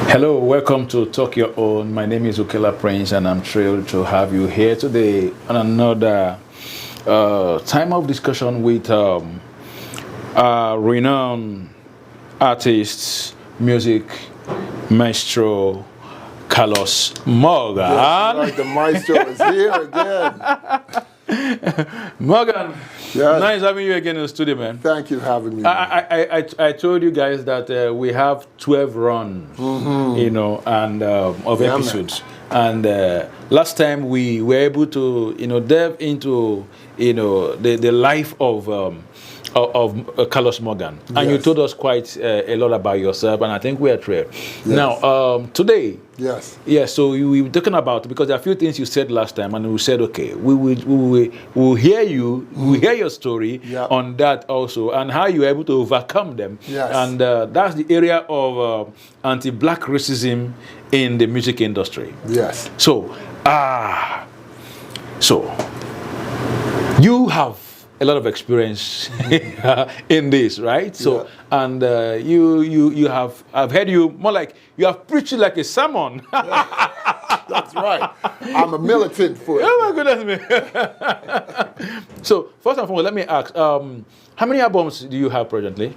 Hello, welcome to Talk Your Own. My name is Ukela Prince, and I'm thrilled to have you here today on another time of discussion with renowned artists, music maestro Carlos Morgan. Yes, right, the maestro is here again. Morgan, yes. Nice having you again in the studio, man. Thank you for having me. I told you guys that we have 12 runs, you know, and of episodes. Man. And last time we were able to, you know, delve into, you know, the life of Carlos Morgan, and you told us quite a lot about yourself, and I think we are thrilled. Yes. Now, today, so we were talking about, because there are a few things you said last time, and we said, okay, we will hear you, we'll hear your story on that also, and how you were able to overcome them. Yes. And that's the area of anti-black racism in the music industry. Yes. So, you have a lot of experience in this, right? So, and I've heard you more like, you have preached it like a sermon. That's right. I'm a militant for it. Oh my goodness me. So, first and foremost, let me ask, how many albums do you have presently?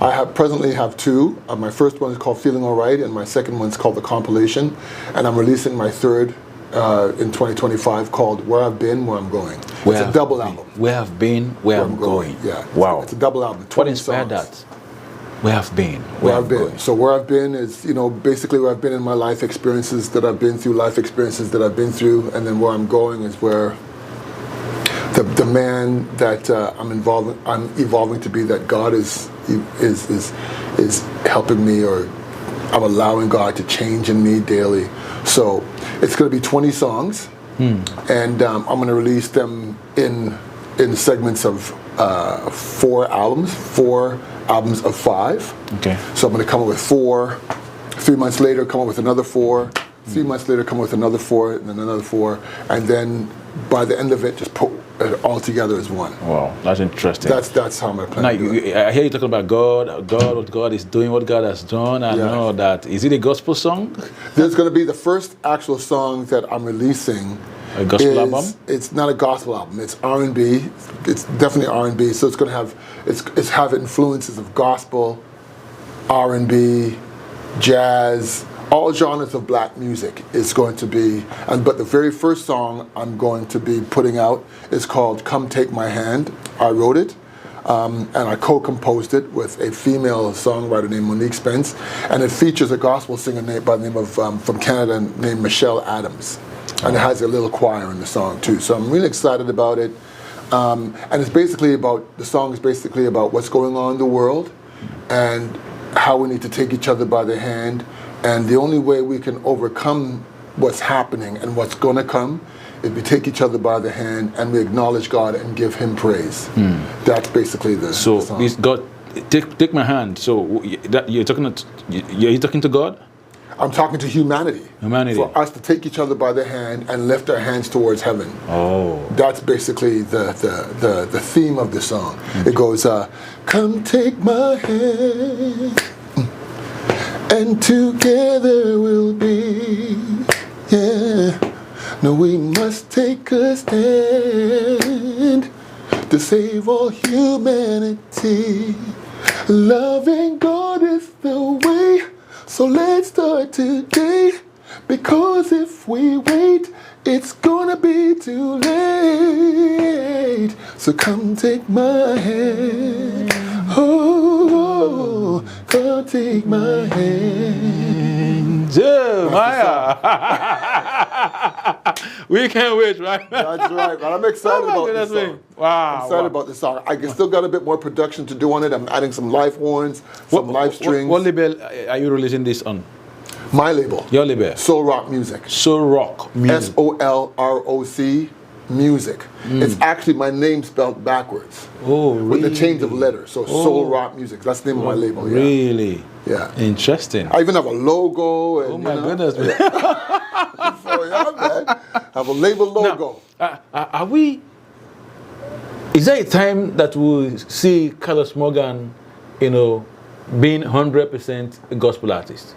I presently have two. My first one is called Feeling Alright, and my second one is called The Compilation. And I'm releasing my third in 2025 called Where I've Been, Where I'm Going. It's a double album. Where I've been, where I'm going. Yeah. Wow. It's a double album. What inspired that? Where I've been, where I've been. Going. So where I've been is, you know, basically where I've been in my life experiences that I've been through, and then where I'm going is where the man that I'm evolving to be, that God is helping me, or I'm allowing God to change in me daily. So it's going to be 20 songs, and I'm going to release them in segments of 4 albums of 5. Okay. So I'm going to come up with 4. 3 months later, come up with another 4. 3 months later, come up with another 4, and then another 4, and then by the end of it, just put it all together as one. Wow, that's interesting. That's how I'm planning. I hear you talking about God, what God is doing, what God has done. I know that. Is it a gospel song? There's going to be the first actual song that I'm releasing. A gospel album? It's not a gospel album. It's R&B. It's definitely R&B. So it's going to have it's have influences of gospel, R&B, jazz, all genres of black music is going to be. But the very first song I'm going to be putting out is called "Come Take My Hand." I wrote it, and I co-composed it with a female songwriter named Monique Spence, and it features a gospel singer by the name of from Canada named Michelle Adams. And it has a little choir in the song too. So I'm really excited about it. And it's basically about, the song is basically about what's going on in the world and how we need to take each other by the hand. And the only way we can overcome what's happening and what's going to come is we take each other by the hand and we acknowledge God and give Him praise. That's basically the song. So God, take my hand. So you're talking to God? I'm talking to humanity. For us to take each other by the hand and lift our hands towards heaven. Oh. That's basically the theme of the song. It goes, come take my hand, and together we'll be. Yeah. No, we must take a stand to save all humanity. Loving God is the way. So let's start today, because if we wait, it's gonna be too late. So come take my hand, oh, come take my hand. Jeremiah. We can't wait, right? That's right, but I'm excited about this song. Wow. I'm excited about this song. I still got a bit more production to do on it. I'm adding some live horns, some live strings. What label are you releasing this on? My label. Your label? Soul Rock Music. Soul Rock Music. SOLROC Music. It's actually my name spelled backwards. Oh, really? With the change of letters. So Soul Rock Music. That's the name of my label. Yeah. Really? Yeah. Interesting. I even have a logo. And, oh my goodness. Yeah, man. Have a label logo. Now, is there a time that we'll see Carlos Morgan, being 100% a gospel artist?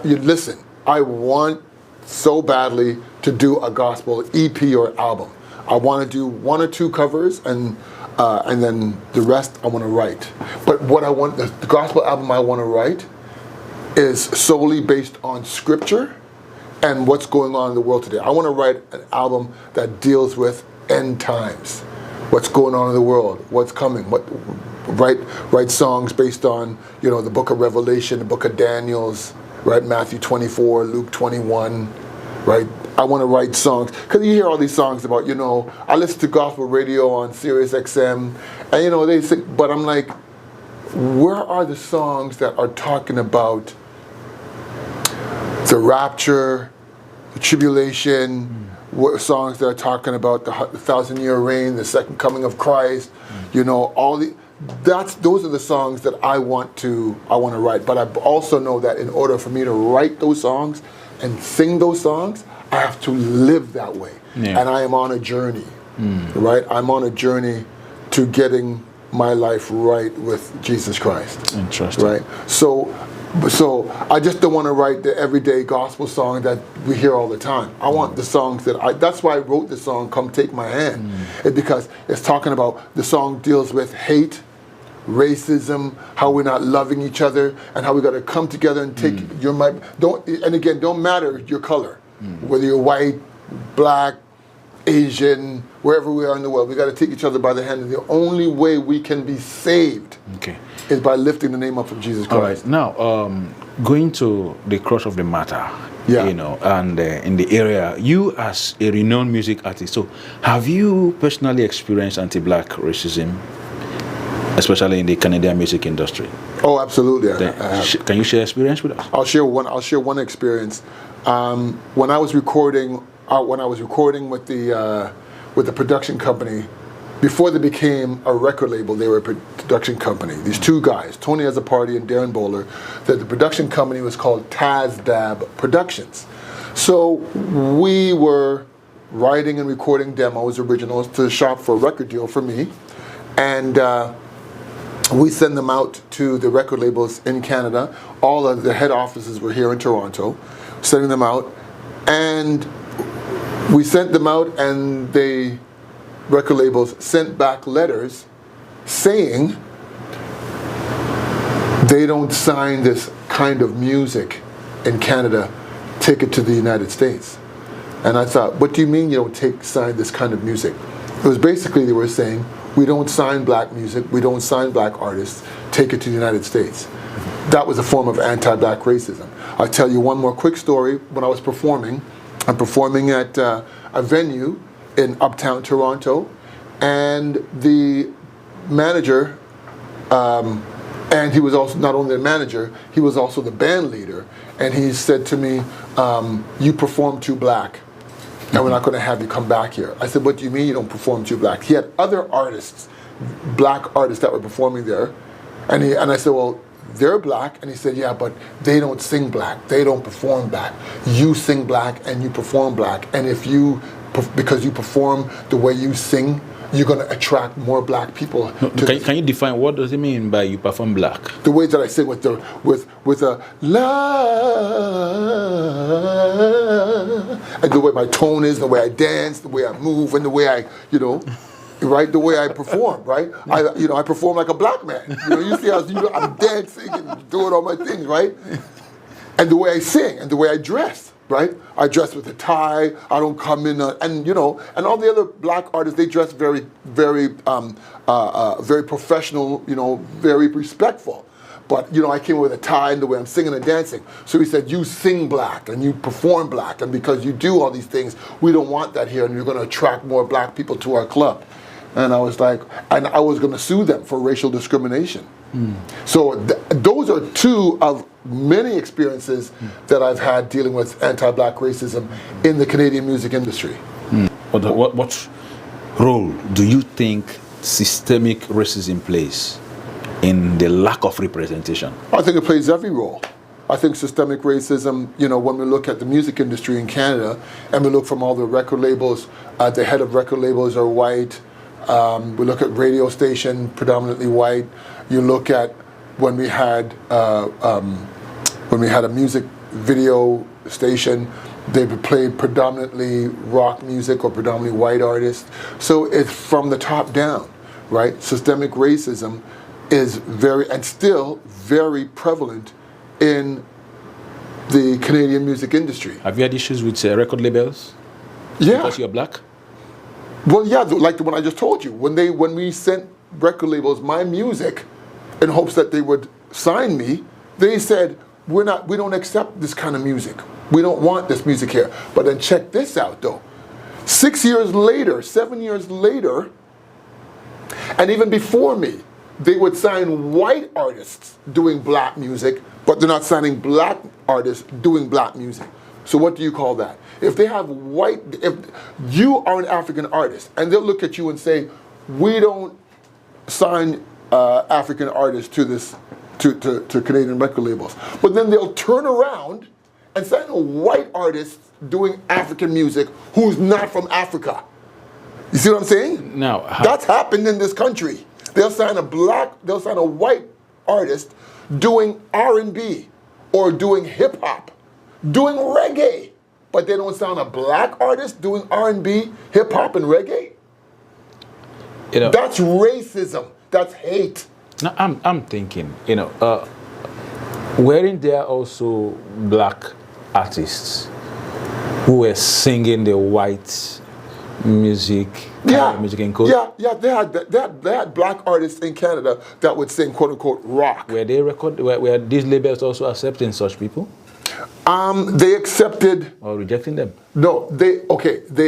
Listen, I want so badly to do a gospel EP or album. I want to do 1 or 2 covers, and then the rest I want to write. But what I want, the gospel album I want to write is solely based on scripture and what's going on in the world today. I want to write an album that deals with end times, what's going on in the world, what's coming, write songs based on, the book of Revelation, the book of Daniel's, right? Matthew 24, Luke 21, right? I want to write songs, because you hear all these songs about, I listen to gospel radio on Sirius XM, and they think, but I'm like, where are the songs that are talking about the rapture, the tribulation, songs that are talking about the 1,000-year reign, the second coming of Christ, those are the songs that I want to write. But I also know that in order for me to write those songs and sing those songs, I have to live that way. Yeah. And I am on a journey, right? I'm on a journey to getting my life right with Jesus Christ. Interesting. Right? So I just don't want to write the everyday gospel song that we hear all the time. I want the songs that's why I wrote the song, Come Take My Hand. It's because it's talking about, the song deals with hate, racism, how we're not loving each other, and how we got to come together and take don't matter your color, whether you're white, black, Asian, wherever we are in the world, we got to take each other by the hand. And the only way we can be saved is by lifting the name up of Jesus Christ. All right. Now, going to the crux of the matter, and in the area, you as a renowned music artist, so have you personally experienced anti-black racism, especially in the Canadian music industry? Oh, absolutely. Can you share experience with us? I'll share one experience. When I was recording with the production company, before they became a record label, they were a production company. These 2 guys, Tony Azzopardi and Darren Bowler, the production company was called TazDab Productions. So we were writing and recording demos, originals, to shop for a record deal for me, and we send them out to the record labels in Canada. All of the head offices were here in Toronto, sending them out, and we sent them out, and the record labels sent back letters saying they don't sign this kind of music in Canada, take it to the United States. And I thought, what do you mean you don't sign this kind of music? It was basically, they were saying, we don't sign black music, we don't sign black artists, take it to the United States. That was a form of anti-black racism. I'll tell you one more quick story. When I was performing, I'm performing at a venue in uptown Toronto, and the manager, and he was also not only the manager, he was also the band leader, and he said to me, you perform too black, and we're not going to have you come back here. I said, what do you mean you don't perform too black? He had other artists, black artists that were performing there, and I said, well, they're black, and he said, yeah, but they don't sing black, they don't perform black. You sing black and you perform black, and because you perform the way you sing, you're going to attract more black people. Can you define, what does it mean by you perform black? The way that I sing with a la, and the way my tone is, the way I dance, the way I move, and the way I, right, the way I perform, right? I perform like a black man. You see how I'm dancing and doing all my things, right? And the way I sing and the way I dress, right? I dress with a tie. I don't come in, and all the other black artists, they dress very, very, very professional, very respectful. But, I came with a tie and the way I'm singing and dancing. So he said, you sing black and you perform black, and because you do all these things, we don't want that here, and you're going to attract more black people to our club. And I was like, and I was going to sue them for racial discrimination. So those are 2 of many experiences that I've had dealing with anti-black racism in the Canadian music industry. What role do you think systemic racism plays in the lack of representation? I think it plays every role. I think systemic racism, you know, when we look at the music industry in Canada and we look from all the record labels, the head of record labels are white. We look at radio station, predominantly white. You look at when we had a music video station, they would play predominantly rock music or predominantly white artists. So it's from the top down, right? Systemic racism is very, and still very prevalent in the Canadian music industry. Have you had issues with record labels? Yeah. Because you're black? Well, yeah, like the one I just told you. When we sent record labels my music in hopes that they would sign me, they said, we don't accept this kind of music. We don't want this music here. But then check this out though. 7 years later, and even before me, they would sign white artists doing black music, but they're not signing black artists doing black music. So what do you call that? If they have if you are an African artist, and they'll look at you and say, we don't sign African artists to Canadian record labels. But then they'll turn around and sign a white artist doing African music who's not from Africa. You see what I'm saying? Now, that's happened in this country. They'll sign a white artist doing R&B or doing hip hop, doing reggae, but they don't sign a black artist doing R&B, hip hop, and reggae. You know, that's racism. That's hate. Now, I'm thinking, you know, weren't there also black artists who were singing the white music? Music in code? Yeah. They had black artists in Canada that would sing quote unquote rock. Were these labels also accepting such people? They accepted or rejecting them? No, they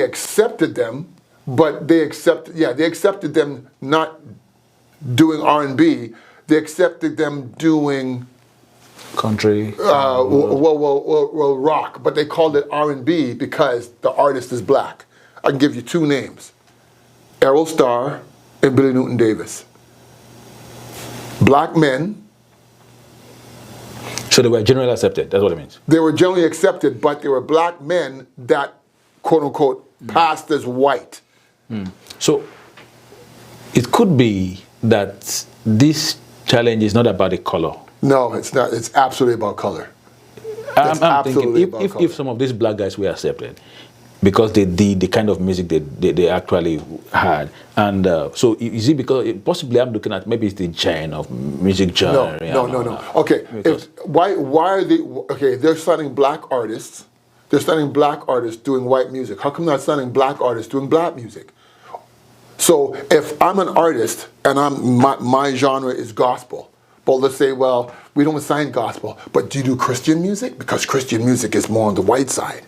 accepted them, but they accepted them not doing R&B. They accepted them doing country. Well, rock, but they called it R&B because the artist is black. I can give you two names: Errol Starr and Billy Newton Davis. Black men. So they were generally accepted. That's what it means. They were generally accepted, but they were black men that, quote unquote, passed as white. So it could be that this challenge is not about the color. No, it's not. It's absolutely about color. I'm thinking if some of these black guys were accepted because they did the kind of music they actually had, and so is it because possibly I'm looking at maybe it's the chain of music genre? No. Okay, why are they? Okay, they're signing black artists. They're signing black artists doing white music. How come they're not signing black artists doing black music? So if I'm an artist and my genre is gospel, but let's say, well, we don't sign gospel, but do you do Christian music? Because Christian music is more on the white side.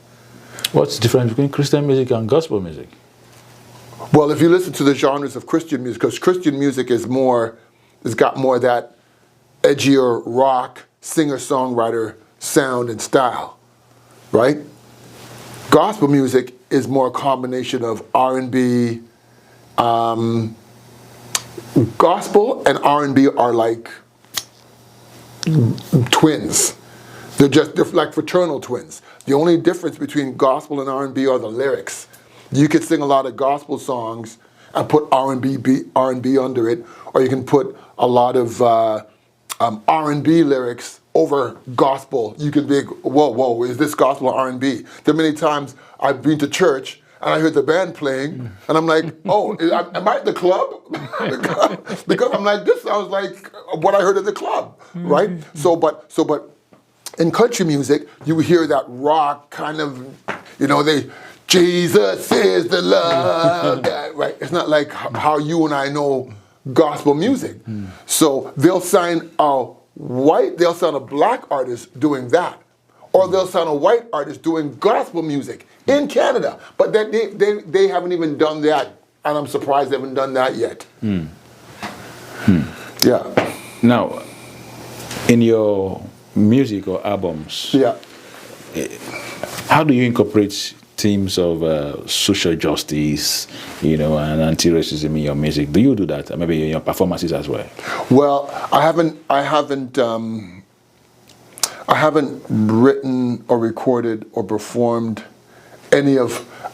What's the difference between Christian music and gospel music? Well, if you listen to the genres of Christian music, because Christian music is it's got more of that edgier rock, singer-songwriter sound and style, right? Gospel music is more a combination of R&B. Gospel and R&B are like twins. They're like fraternal twins. The only difference between gospel and R&B are the lyrics. You could sing a lot of gospel songs and put R&B under it, or you can put a lot of R&B lyrics over gospel. You could be, whoa, is this gospel or R&B? There are many times I've been to church and I heard the band playing, and I'm like, oh, am I at the club? Because I'm like, this sounds like what I heard at the club, right? So, but in country music, you hear that rock kind of, Jesus is the love, right? It's not like how you and I know gospel music. So they'll sign a black artist doing that, or they'll sign a white artist doing gospel music in Canada. But they haven't even done that, and I'm surprised they haven't done that yet. Yeah. Now, in your music or albums, how do you incorporate themes of social justice, and anti-racism in your music? Do you do that? Maybe in your performances as well? Well, I haven't I haven't written or recorded or performed I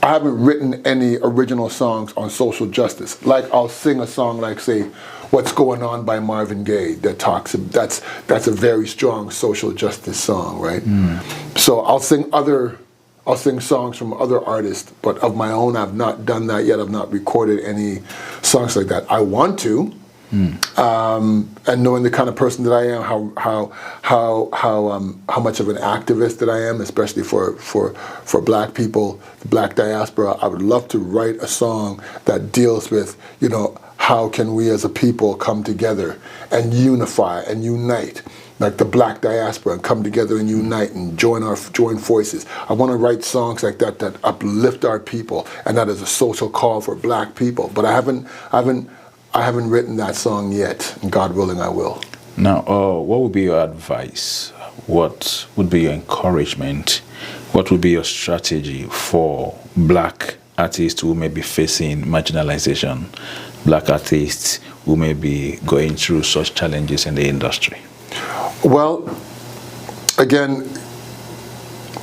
haven't written any original songs on social justice. Like I'll sing a song like, say, What's Going On by Marvin Gaye that's a very strong social justice song, right? So I'll sing songs from other artists, but of my own, I've not done that yet. I've not recorded any songs like that. I want to, and knowing the kind of person that I am, how much of an activist that I am, especially for Black people, the Black diaspora, I would love to write a song that deals with, how can we as a people come together and unify and unite, like the Black diaspora, and come together and unite and join forces. I want to write songs like that uplift our people, and that is a social call for Black people. But I haven't written that song yet. And God willing, I will. Now, what would be your advice? What would be your encouragement? What would be your strategy for Black artists who may be facing marginalization, Black artists who may be going through such challenges in the industry? Well, again,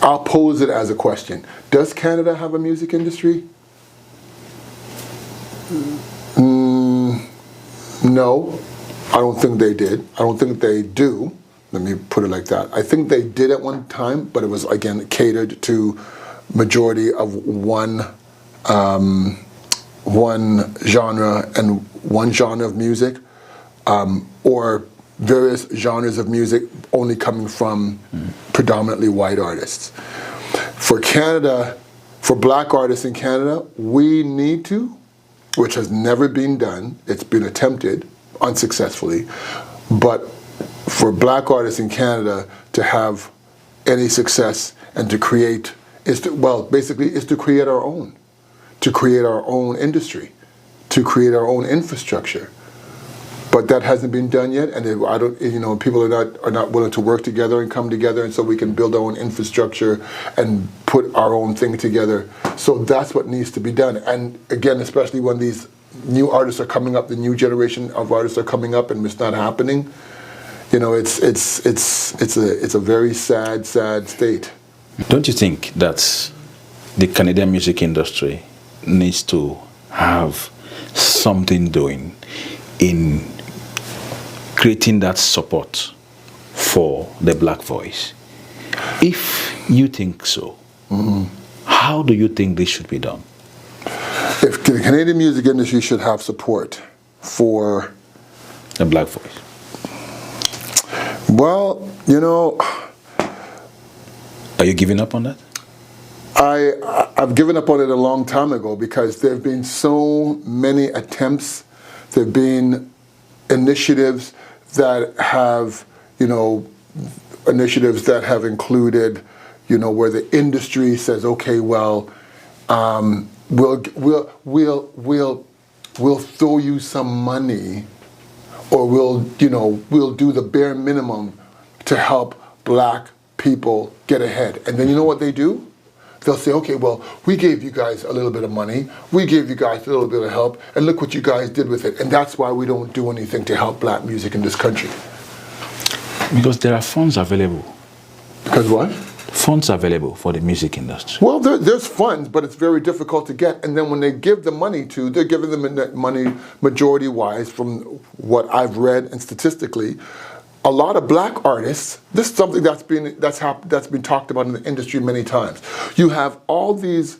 I'll pose it as a question. Does Canada have a music industry? No, I don't think they did. I don't think they do. Let me put it like that. I think they did at one time, but it was, again, catered to majority of one genre and one genre of music, or various genres of music only coming from predominantly white artists. For Canada, for Black artists in Canada, we need to, which has never been done, it's been attempted unsuccessfully, but for Black artists in Canada to have any success and to create, basically is to create our own industry, to create our own infrastructure. But that hasn't been done yet, and people are not willing to work together and come together, and so we can build our own infrastructure and put our own thing together. So that's what needs to be done. And again, especially when these new artists are coming up, the new generation of artists are coming up, and it's not happening. It's a very sad state. Don't you think that the Canadian music industry needs to have something doing in creating that support for the Black voice? If you think so, how do you think this should be done? If the Canadian music industry should have support for the Black voice, well, are you giving up on that? I've given up on it a long time ago, because there have been so many attempts. There have been initiatives that have, included, where the industry says, okay, well, we'll throw you some money, or we'll do the bare minimum to help Black people get ahead. And then you know what they do? They'll say, okay, well, we gave you guys a little bit of money, we gave you guys a little bit of help, and look what you guys did with it. And that's why we don't do anything to help Black music in this country. Because there are funds available. Because what? Funds available for the music industry. Well, there's funds, but it's very difficult to get. And then when they give the money they're giving them the money majority-wise, from what I've read and statistically, a lot of Black artists, this is something that's been talked about in the industry many times. You have all these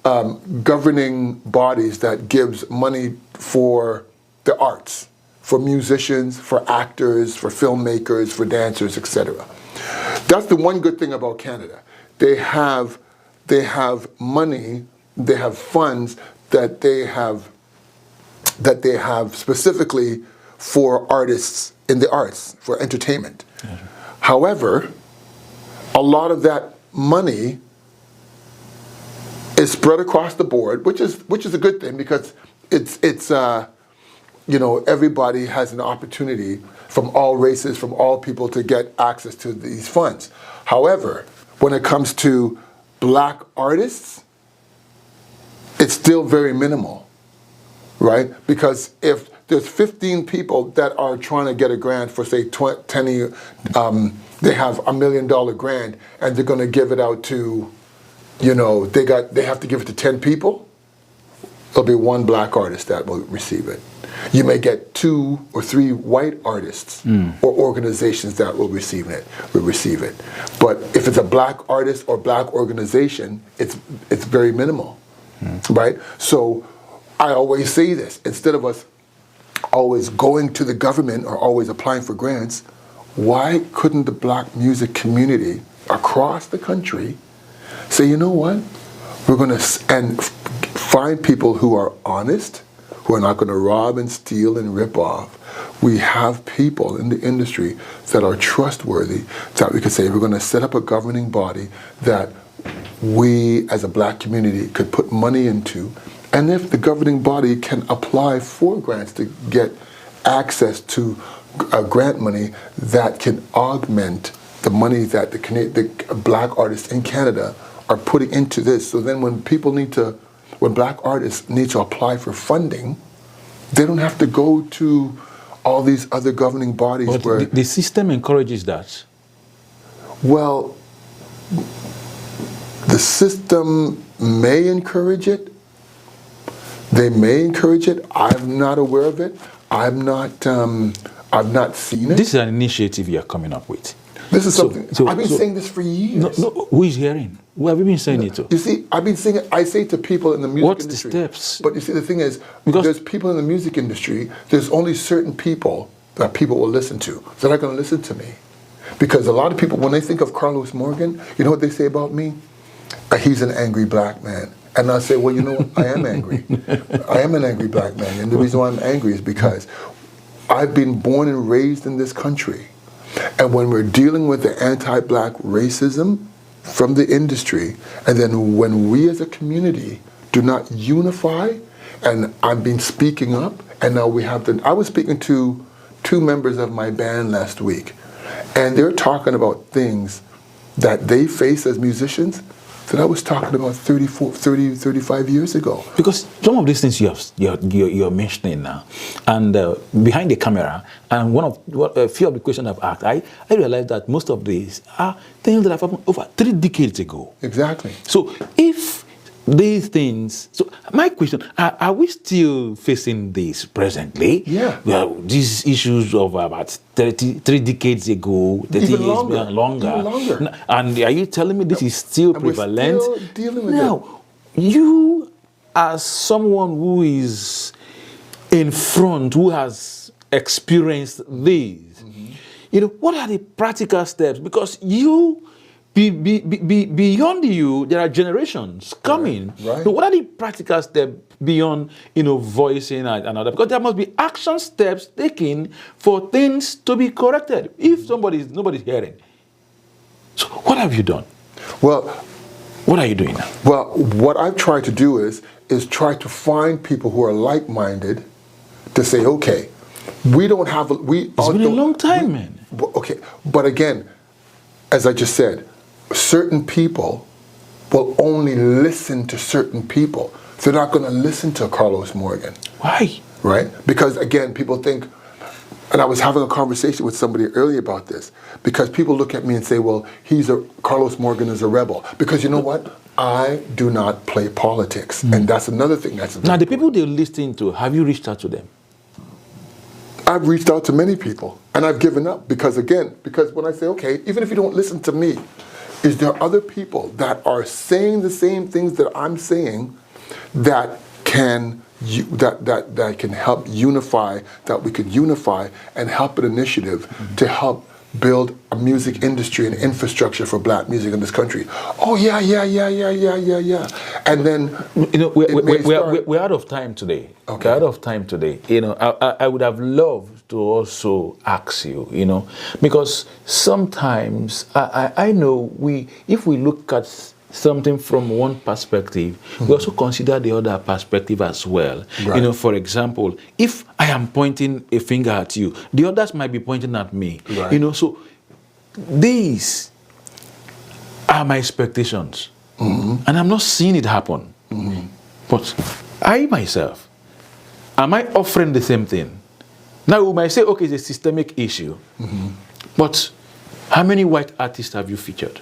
governing bodies that gives money for the arts, for musicians, for actors, for filmmakers, for dancers, etc. That's the one good thing about Canada. They have money, they have funds that they have specifically for artists in the arts, for entertainment. Mm-hmm. However, a lot of that money is spread across the board, which is a good thing, because it's everybody has an opportunity, from all races, from all people, to get access to these funds. However, when it comes to Black artists, it's still very minimal, right? Because if there's 15 people that are trying to get a grant for say 10. They have $1 million grant, and they're going to give it out to, they have to give it to 10 people. There'll be one black artist that will receive it. You may get 2 or 3 white artists or organizations that will receive it. But if it's a black artist or black organization, it's very minimal, right? So I always say this: instead of us always going to the government or always applying for grants, why couldn't the black music community across the country say, you know what, we're going to find people who are honest, who are not going to rob and steal and rip off. We have people in the industry that are trustworthy, that we could say we're going to set up a governing body that we as a black community could put money into. And if the governing body can apply for grants to get access to grant money that can augment the money that the black artists in Canada are putting into this. So then when black artists need to apply for funding, they don't have to go to all these other governing bodies. But where the system encourages that. Well, the system may encourage it. They may encourage it. I'm not aware of it. I've not seen it. This is an initiative you're coming up with. This is something. I've been saying this for years. No, who is hearing? Who have you been saying it to? You see, I've been saying it. I say to people in the music industry. What's the steps? But you see, the thing is, because there's people in the music industry, there's only certain people that people will listen to. They're not going to listen to me. Because a lot of people, when they think of Carlos Morgan, you know what they say about me? He's an angry black man. And I say, well, you know what? I am angry. I am an angry black man. And the reason why I'm angry is because I've been born and raised in this country. And when we're dealing with the anti-black racism from the industry, and then when we as a community do not unify, and I've been speaking up, and now we have I was speaking to 2 members of my band last week, and they're talking about things that they face as musicians that I was talking about 35 years ago. Because some of these things you're mentioning now, and behind the camera, and a few of the questions I've asked, I realized that most of these are things that have happened over 3 decades ago. Exactly. So if these things, so my question, are we still facing this presently? Yeah. Well, these issues of about 3 decades ago, 30 Even years longer. longer. Even longer. And are you telling me this is still prevalent? We're still dealing with now, you as someone who is in front, who has experienced this, what are the practical steps? Because beyond you, there are generations coming. Right. So what are the practical steps beyond, voicing and other? Because there must be action steps taken for things to be corrected. If nobody's hearing. So what have you done? Well, what are you doing now? Well, what I've tried to do is try to find people who are like-minded to say, okay, we don't have It's been a long time, man. Okay, but again, as I just said, certain people will only listen to certain people. They're not going to listen to Carlos Morgan. Why? Right? Because again, people think, and I was having a conversation with somebody earlier about this, because people look at me and say, well, Carlos Morgan is a rebel. Because you know what? I do not play politics. And that's another thing that's now the people they're listening to, have you reached out to them? I've reached out to many people, and I've given up because when I say, okay, even if you don't listen to me, is there other people that are saying the same things that I'm saying that can help unify, that we could unify and help an initiative to help build a music industry and infrastructure for black music in this country? Oh yeah. And then we're out of time today. Okay. We're out of time today. I would have loved to also ask you, because sometimes I know if we look at something from one perspective, we also consider the other perspective as well. Right. For example, if I am pointing a finger at you, the others might be pointing at me. Right. So these are my expectations, and I'm not seeing it happen. But I myself, am I offering the same thing? Now we might say, okay, it's a systemic issue, but how many white artists have you featured?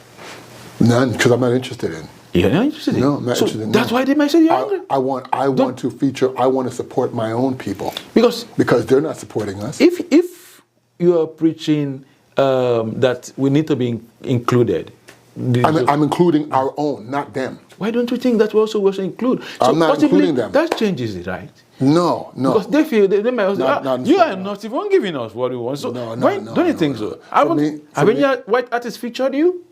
None, because I'm not interested in. You're not interested in? No, I'm not interested in. That's why they might say you're angry. I want to feature. I want to support my own people because they're not supporting us. If you are preaching that we need to be included, I'm including our own, not them. Why don't you think that we also include? I'm not including them. That changes it, right? No. Because they feel they might also, you are not even giving us what we want. So don't you think so? Have any white artists featured you?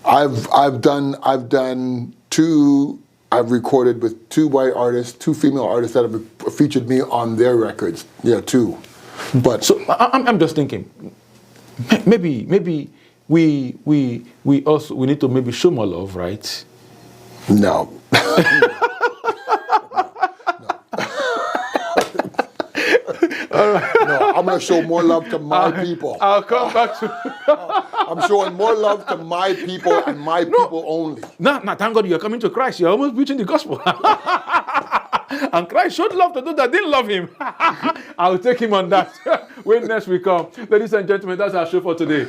I've done two. I've recorded with 2 white artists, 2 female artists that have featured me on their records. Yeah, 2. But so I'm just thinking, maybe we also need to maybe show more love, right? No. All right. No, I'm going to show more love to my people. I'll come back to. I'm showing more love to my people and my people only. No, thank God you're coming to Christ. You're almost preaching the gospel. And Christ showed love to those that didn't love him. I'll take him on that. When next we come. Ladies and gentlemen, that's our show for today.